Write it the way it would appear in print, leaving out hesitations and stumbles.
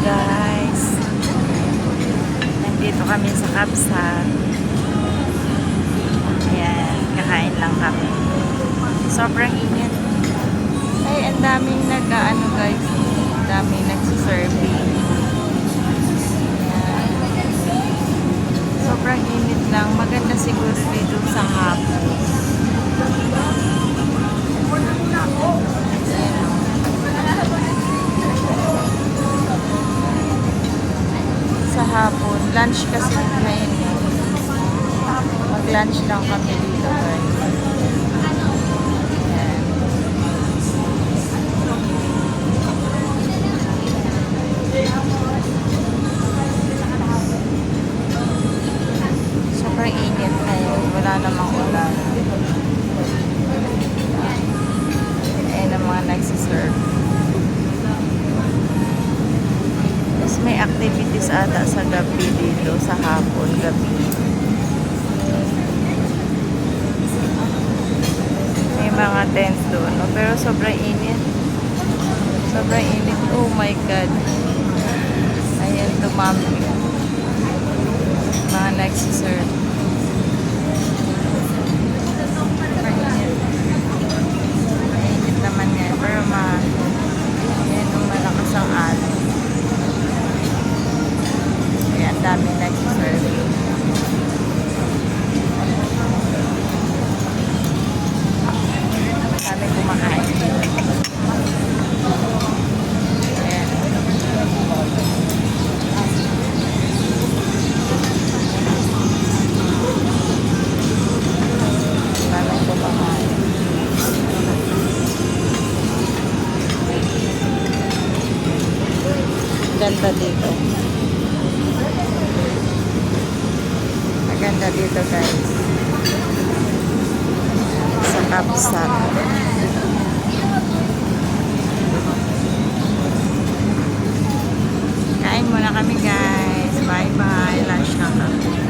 guys, nandito kami sa Kapsat. Ayan, kakain lang kami. Sobrang init. Ay, ang daming nag-ano guys, ang daming nagsiserving. Ayan. Sobrang init lang. Maganda siguro dito sa hapon. Sa hapon, lunch kasi ngayon. Mag-lunch lang kami dito guys. Ayan. Sobrang init ngayon. Wala namang ulan. Ayan ang mga nagsiserve. Tapos may activities ata sa gabi dito, sa hapon, gabi. May mga tents doon, no? Pero sobrang init. Sobrang init. Oh my God. Ayan, tumami. Mga nagsiserve. Mainit. Mainit naman yan. Pero ayan, malakas ang alon. Ang dami nag-serve. Dami kumakain. Ayan. Dami kumakain. Ganda dito. Maganda dito guys sa Kapsat. Kain muna kami guys. Bye bye. Lunch na kami.